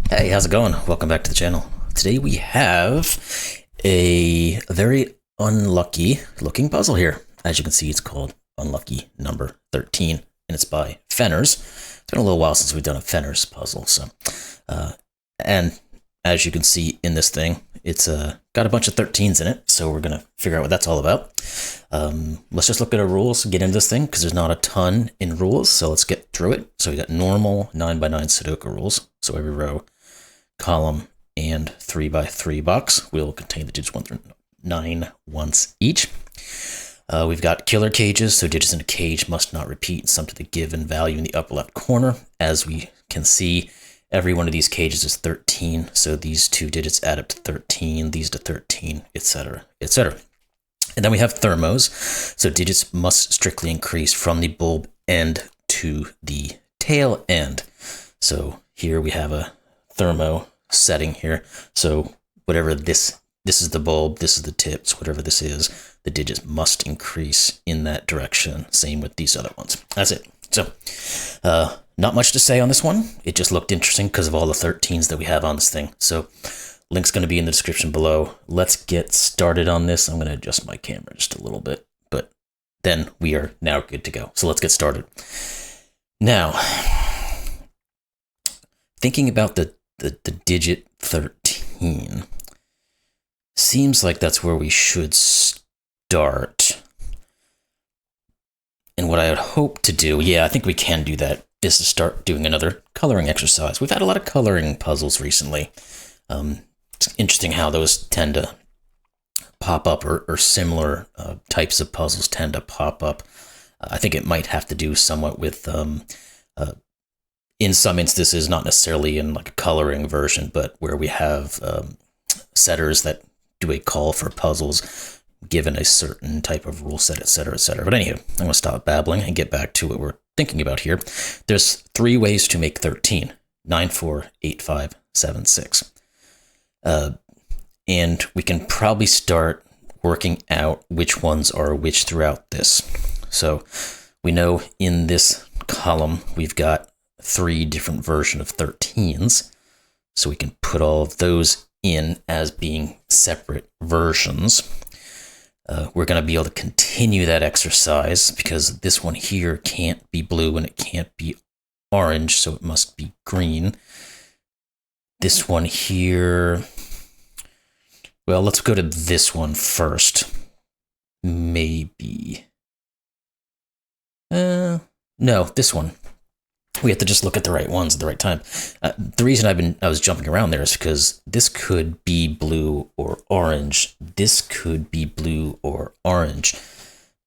Hey, how's it going? Welcome back to the channel. Today we have a very unlucky looking puzzle here. As you can see, it's called Unlucky Number 13, and it's by Fenners. It's been a little while since we've done a Fenners puzzle, and as you can see in this thing, it's got a bunch of 13s in it, so we're gonna figure out what that's all about. Let's just look at our rules and get into this thing, because there's not a ton in rules, so let's get through it. So we got normal 9x9 Sudoku rules, so every row, column, and 3x3 box will contain the digits 1 through 9 once each. We've got killer cages, so digits in a cage must not repeat, sum to the given value in the upper left corner. As we can see, every one of these cages is 13, so these two digits add up to 13, these to 13, etc., etc. And then we have thermos, so digits must strictly increase from the bulb end to the tail end. So here we have a thermo setting here, so whatever this is the bulb, this is the tips, whatever this is, the digits must increase in that direction. Same with these other ones. That's it. So not much to say on this one. It just looked interesting because of all the 13s that we have on this thing. So link's going to be in the description below. Let's get started on this. I'm going to adjust my camera just a little bit, but then we are now good to go. So let's get started. Now, thinking about the digit 13, seems like that's where we should start. And what I would hope to do, yeah, I think we can do that, is to start doing another coloring exercise. We've had a lot of coloring puzzles recently. It's interesting how those tend to pop up, or similar types of puzzles tend to pop up. I think it might have to do somewhat with in some instances, not necessarily in like a coloring version, but where we have setters that do a call for puzzles given a certain type of rule set, etc., etc. But anywho, I'm going to stop babbling and get back to what we're thinking about here. There's 3 ways to make 13: 9, 4, 8, 5, 7, 6. And we can probably start working out which ones are which throughout this. So we know in this column, we've got 3 different versions of 13s. So we can put all of those in as being separate versions. We're going to be able to continue that exercise because this one here can't be blue and it can't be orange, so it must be green. This one here, well, let's go to this one first. Maybe. No, this one. We have to just look at the right ones at the right time. The reason I was jumping around there is because this could be blue or orange. This could be blue or orange.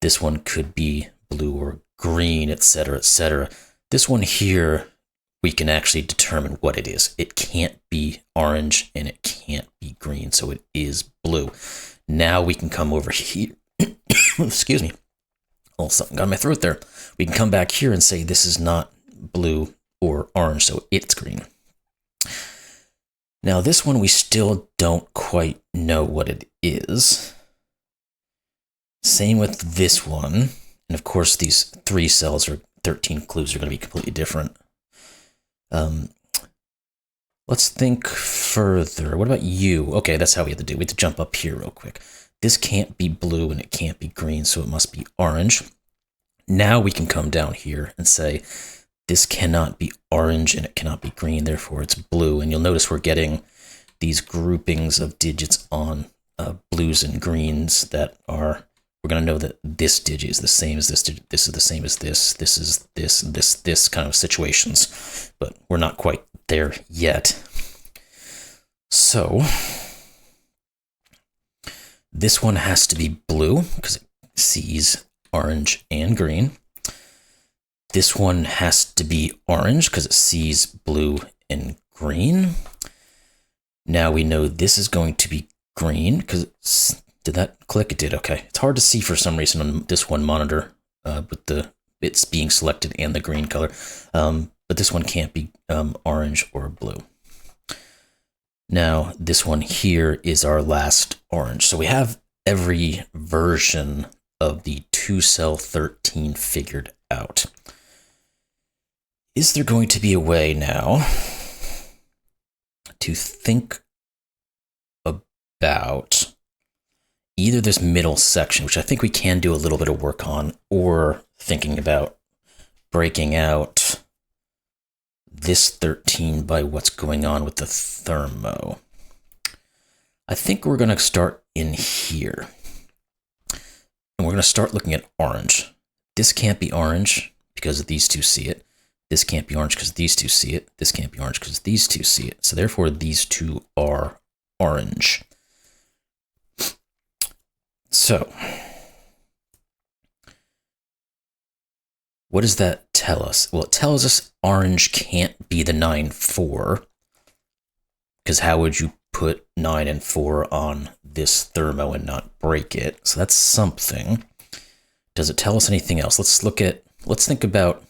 This one could be blue or green, etc., etc. This one here, we can actually determine what it is. It can't be orange and it can't be green, so it is blue. Now we can come over here. Excuse me. Oh, something got in my throat there. We can come back here and say this is not blue or orange, so it's green. Now this one we still don't quite know what it is. Same with this one, and of course these 3 cells or 13 clues are going to be completely different. Let's think further. What about you? Okay, that's how we have to do. We have to jump up here real quick. This can't be blue and it can't be green, so it must be orange. Now we can come down here and say this cannot be orange and it cannot be green, therefore it's blue. And you'll notice we're getting these groupings of digits on blues and greens that are, we're going to know that this digit is the same as this digit, this is the same as this is this kind of situations. But we're not quite there yet. So this one has to be blue because it sees orange and green. This one has to be orange because it sees blue and green. Now we know this is going to be green because did that click? It did. Okay. It's hard to see for some reason on this one monitor with it's being selected and the green color. But this one can't be orange or blue. Now this one here is our last orange. So we have every version of the 2-cell 13 figured out. Is there going to be a way now to think about either this middle section, which I think we can do a little bit of work on, or thinking about breaking out this 13 by what's going on with the thermo. I think we're going to start in here. And we're going to start looking at orange. This can't be orange because these two see it. This can't be orange because these two see it. This can't be orange because these two see it. So therefore, these two are orange. So, what does that tell us? Well, it tells us orange can't be the 9, 4. Because how would you put 9 and 4 on this thermo and not break it? So that's something. Does it tell us anything else? Let's think about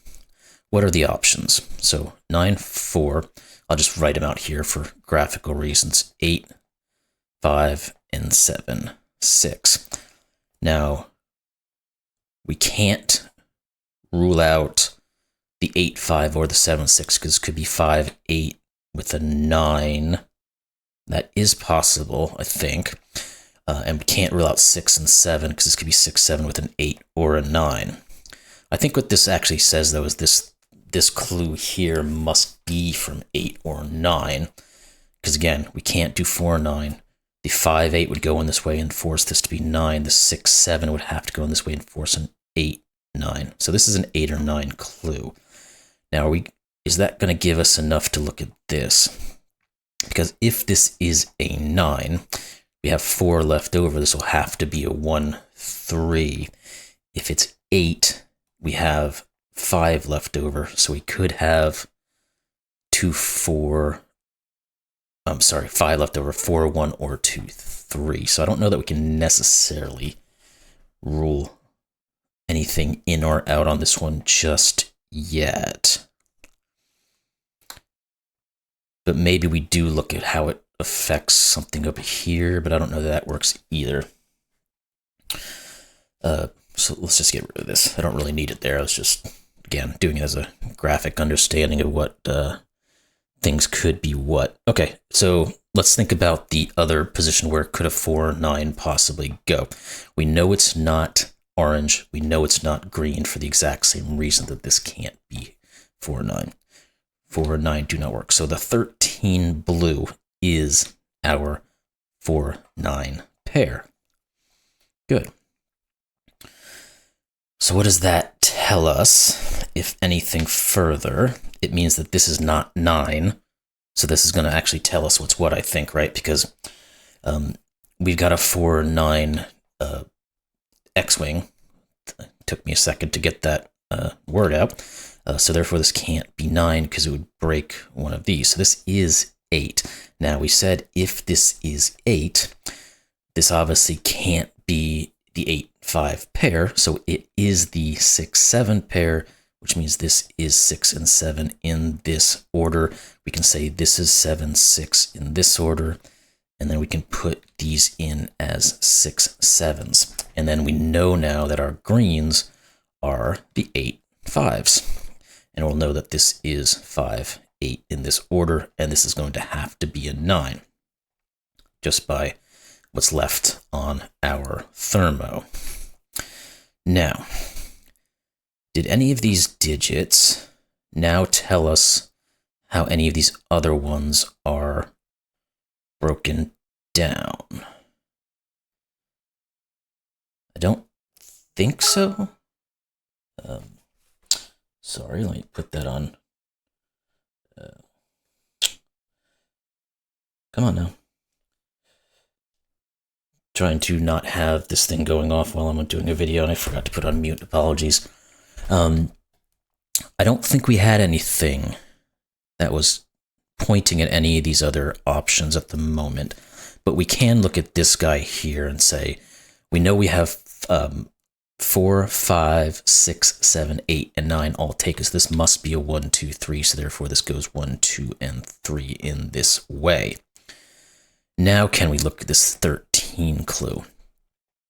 what are the options. So 9, 4, I'll just write them out here for graphical reasons. 8, 5, and 7, 6. Now, we can't rule out the 8, 5 or the 7, 6 because it could be 5, 8 with a 9. That is possible, I think. And we can't rule out 6 and 7 because this could be 6, 7 with an 8 or a 9. I think what this actually says, though, is this clue here must be from 8 or 9. Because, again, we can't do 4, 9. The 5, 8 would go in this way and force this to be 9. The 6, 7 would have to go in this way and force an 8, 9. So this is an 8 or 9 clue. Now, is that going to give us enough to look at this? Because if this is a 9, we have 4 left over. This will have to be a 1, 3. If it's 8, we have 5 left over. So we could have 2, 4. 5 left over, 4, 1, or 2, 3. So I don't know that we can necessarily rule anything in or out on this one just yet. But maybe we do look at how it affects something up here, but I don't know that works either. So let's just get rid of this. I don't really need it there. I was just, again, doing it as a graphic understanding of what things could be what. Okay, so let's think about the other position where could a 4, 9 possibly go. We know it's not orange. We know it's not green for the exact same reason that this can't be 4, 9. 4, 9 do not work. So the 13 blue is our 4, 9 pair. Good. So what does that tell us? If anything further, it means that this is not 9. So this is going to actually tell us what's what, I think, right? Because we've got a 4, 9 X-Wing. It took me a second to get that word out. So therefore, this can't be 9 because it would break one of these. So this is 8. Now, we said if this is 8, this obviously can't be the 8, 5 pair. So it is the 6, 7 pair, which means this is 6 and 7 in this order. We can say this is 7, 6 in this order. And then we can put these in as 6, 7s. And then we know now that our greens are the 8, 5s. And we'll know that this is 5, 8 in this order, and this is going to have to be a 9, just by what's left on our thermo. Now, did any of these digits now tell us how any of these other ones are broken down? I don't think so. Sorry, let me put that on. Come on now. Trying to not have this thing going off while I'm doing a video, and I forgot to put on mute. Apologies. I don't think we had anything that was pointing at any of these other options at the moment, but we can look at this guy here and say, we know we have 4, 5, 6, 7, 8, and 9 all take us. This must be a 1, 2, 3, so therefore this goes 1, 2, and 3 in this way. Now can we look at this 13 clue?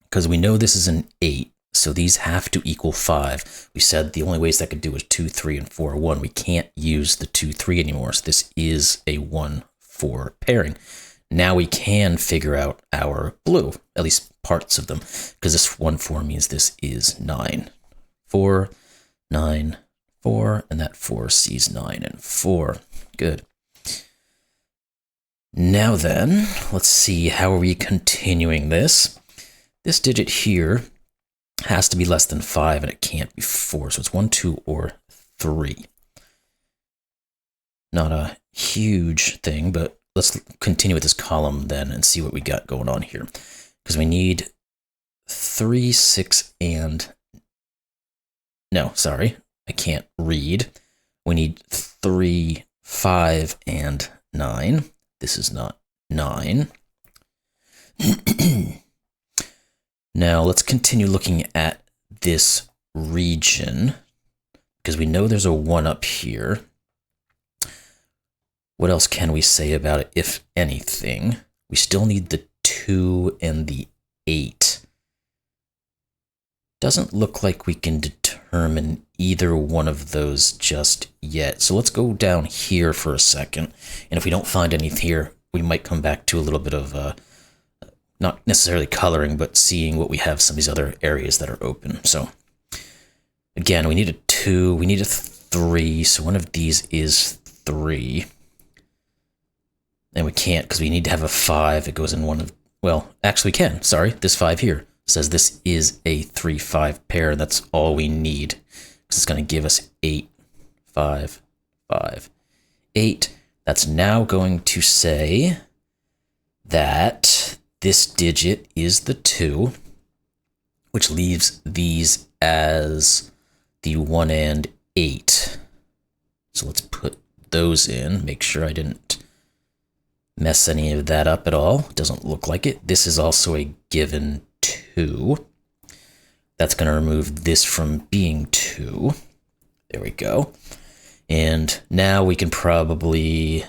Because we know this is an 8, so these have to equal 5. We said the only ways that could do is 2, 3, and 4, 1. We can't use the 2, 3 anymore, so this is a 1, 4 pairing. Now we can figure out our blue, at least parts of them, because this 1, 4 means this is 9. 4, 9, 4, and that 4 sees 9 and 4. Good. Now then, let's see, how are we continuing this? This digit here has to be less than 5, and it can't be 4, so it's 1, 2, or 3. Not a huge thing, but let's continue with this column then and see what we got going on here. Because we need 3, 6, and... No, sorry, I can't read. We need 3, 5, and 9. This is not 9. Now let's continue looking at this region, because we know there's a 1 up here. What else can we say about it, if anything? We still need the 2 and the 8. Doesn't look like we can determine either one of those just yet. So let's go down here for a second. And if we don't find anything here, we might come back to a little bit of, not necessarily coloring, but seeing what we have some of these other areas that are open. So again, we need a 2, we need a 3. So one of these is 3. And we can't because we need to have a 5. It goes in one of, well, actually we can. Sorry, this 5 here says this is a 3, 5 pair. That's all we need because it's going to give us 8, 5, 5, 8. That's now going to say that this digit is the 2, which leaves these as the 1 and 8. So let's put those in, make sure I didn't mess any of that up at all. Doesn't look like it. This is also a given 2. That's going to remove this from being 2. There we go. And now we can probably...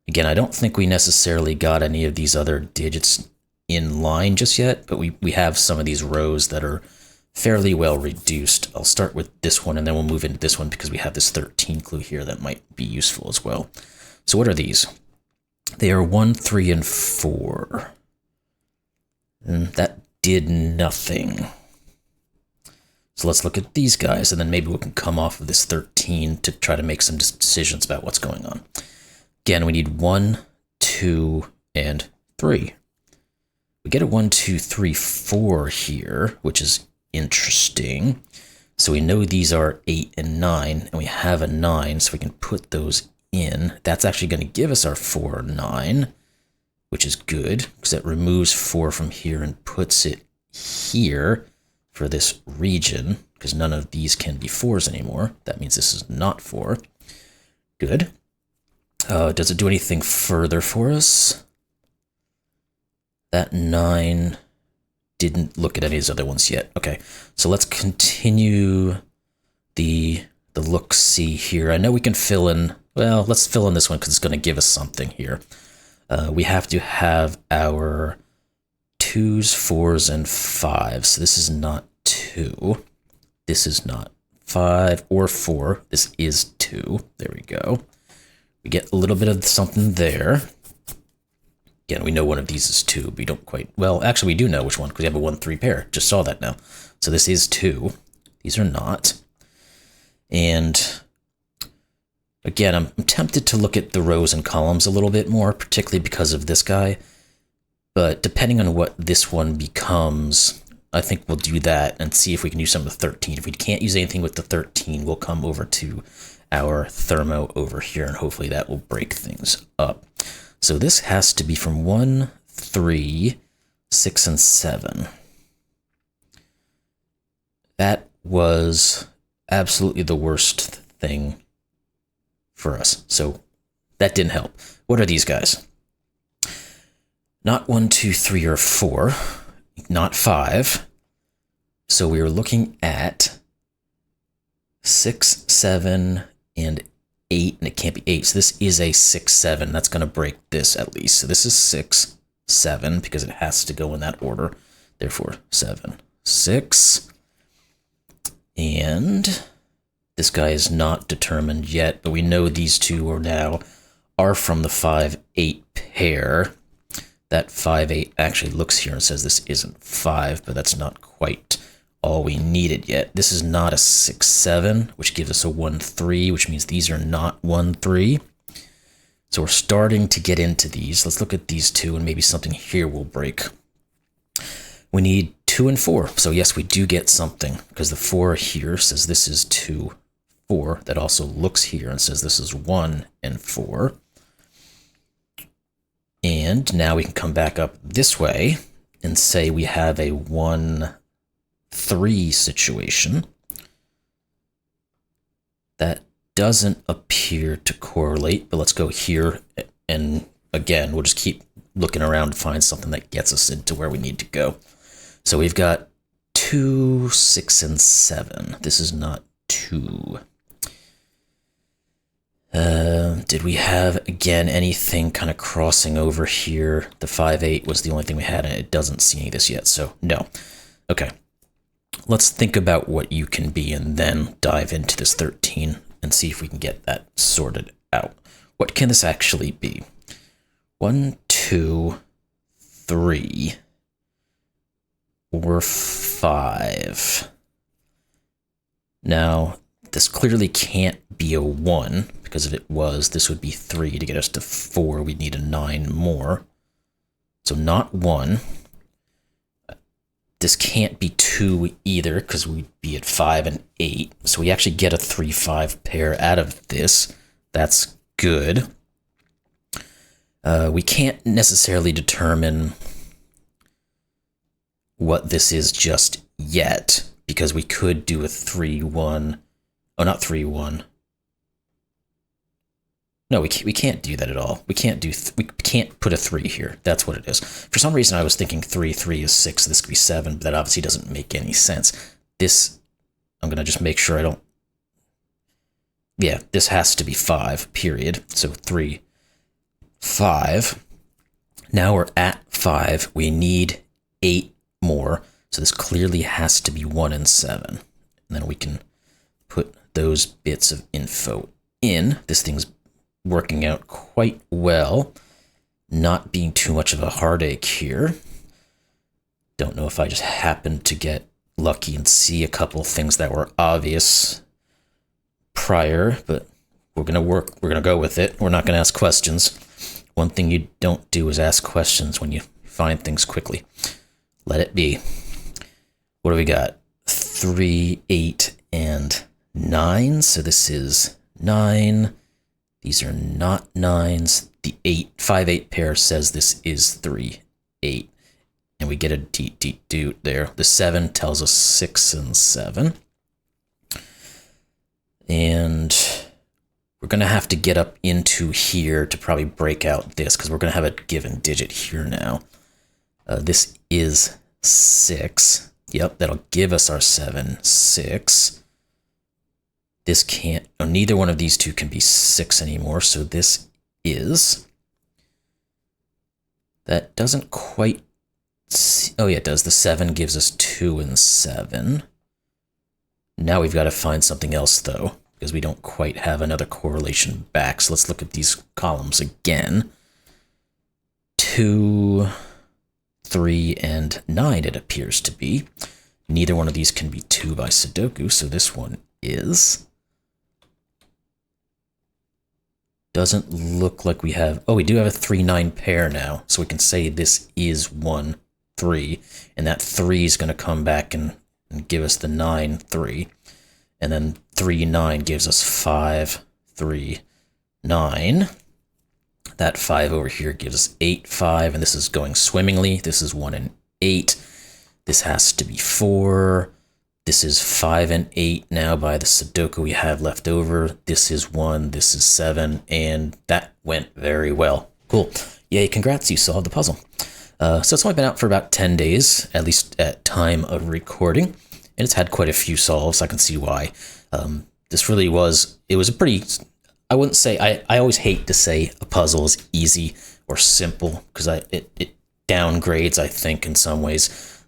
Again, I don't think we necessarily got any of these other digits in line just yet, but we have some of these rows that are fairly well reduced. I'll start with this one, and then we'll move into this one because we have this 13 clue here that might be useful as well. So what are these? They are 1, 3, and 4. And that did nothing. So let's look at these guys, and then maybe we can come off of this 13 to try to make some decisions about what's going on. Again, we need 1, 2, and 3. We get a 1, 2, 3, 4 here, which is interesting. So we know these are 8 and 9, and we have a 9, so we can put those in. That's actually going to give us our 4, 9, which is good, because it removes 4 from here and puts it here for this region, because none of these can be 4s anymore. That means this is not 4. Good. Does it do anything further for us? That 9 didn't look at any of these other ones yet. Okay, so let's continue the look-see here. I know we can fill in, well, let's fill in this one because it's going to give us something here. We have to have our 2s, 4s, and 5s. So this is not 2. This is not 5 or 4. This is 2. There we go. We get a little bit of something there. Again, we know one of these is 2. We don't quite... Well, actually, we do know which one because we have a 1, 3 pair. Just saw that now. So this is 2. These are not. And again, I'm tempted to look at the rows and columns a little bit more, particularly because of this guy. But depending on what this one becomes, I think we'll do that and see if we can use some of the 13. If we can't use anything with the 13, we'll come over to our thermo over here, and hopefully that will break things up. So this has to be from 1, 3, 6, and 7. That was absolutely the worst thing for us. So that didn't help. What are these guys? Not 1, 2, 3, or 4. Not 5. So we are looking at 6, 7, and 8, and it can't be 8. So this is a 6, 7. That's going to break this at least. So this is 6, 7, because it has to go in that order. Therefore, 7, 6. And this guy is not determined yet, but we know these two are now are from the 5-8 pair. That 5-8 actually looks here and says this isn't 5, but that's not quite all we needed yet. This is not a 6-7, which gives us a 1-3, which means these are not 1-3. So we're starting to get into these. Let's look at these two, and maybe something here will break. We need 2 and 4. So yes, we do get something, because the 4 here says this is 2, 4. That also looks here and says this is 1 and 4. And now we can come back up this way and say we have a 1-3 situation. That doesn't appear to correlate, but let's go here, and again, we'll just keep looking around to find something that gets us into where we need to go. So we've got 2, 6, and 7. This is not 2. Did we have, again, anything kind of crossing over here? The 5-8 was the only thing we had, and it doesn't see any of this yet, so no. Okay, let's think about what you can be and then dive into this 13 and see if we can get that sorted out. What can this actually be? 1, 2, 3, or 5. Now, this clearly can't be a 1, because if it was, this would be 3. To get us to 4, we'd need a 9 more. So not 1. This can't be 2 either, because we'd be at 5 and 8. So we actually get a 3-5 pair out of this. That's good. We can't necessarily determine what this is just yet, because we could do a 3-1. Oh, not 3-1. No, we can't do that at all. We can't put a 3 here. That's what it is. For some reason, I was thinking 3 is 6. So this could be 7, but that obviously doesn't make any sense. This, I'm gonna just make sure I don't. Yeah, this has to be 5. Period. So 3, 5. Now we're at 5. We need 8 more. So this clearly has to be 1 and 7. And then we can put those bits of info in. This thing's working out quite well, not being too much of a heartache here. Don't know if I just happened to get lucky and see a couple things that were obvious prior, but we're gonna go with it. We're not gonna ask questions. One thing you don't do is ask questions when you find things quickly. Let it be. What do we got? 3, 8, and 9. So this is 9. These are not 9s. The 5-8 pair says this is 3, 8. And we get a deet there. The 7 tells us 6 and 7. And we're going to have to get up into here to probably break out this, because we're going to have a given digit here now. This is 6. Yep, that'll give us our 7, 6. This can't, oh, neither one of these two can be 6 anymore, so this is. That doesn't quite, oh yeah, it does. The 7 gives us 2 and 7. Now we've got to find something else, though, because we don't quite have another correlation back. So let's look at these columns again. 2, 3, and 9, it appears to be. Neither one of these can be 2 by Sudoku, so this one is. Doesn't look like we have, oh, we do have a 3-9 pair now, so we can say this is 1, 3, and that 3 is going to come back and give us the 9, 3, and then 3, 9 gives us 5, 3, 9. That 5 over here gives us 8, 5, and this is going swimmingly. This is 1 and 8. This has to be 4. This is 5 and 8 now by the Sudoku we have left over. This is 1, this is 7, and that went very well. Cool. Yay, congrats, you solved the puzzle. So it's only been out for about 10 days, at least at time of recording, and it's had quite a few solves. I can see why. This really was, it was a pretty, I wouldn't say, I always hate to say a puzzle is easy or simple, because it downgrades, I think, in some ways.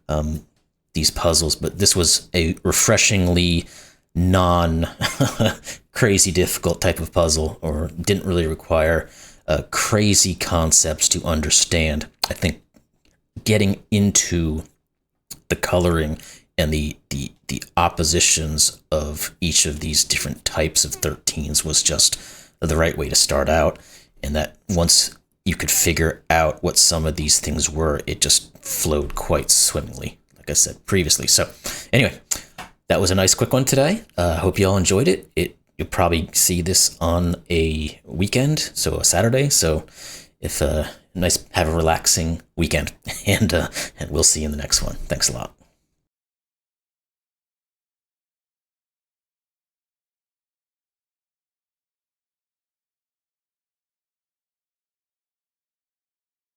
These puzzles, but this was a refreshingly non-crazy difficult type of puzzle, or didn't really require crazy concepts to understand. I think getting into the coloring and the oppositions of each of these different types of 13s was just the right way to start out. And that once you could figure out what some of these things were, it just flowed quite swimmingly, like I said previously. So anyway, that was a nice quick one today. Hope you all enjoyed it. You'll probably see this on a weekend, so a Saturday. So if have a relaxing weekend, and we'll see you in the next one. Thanks a lot.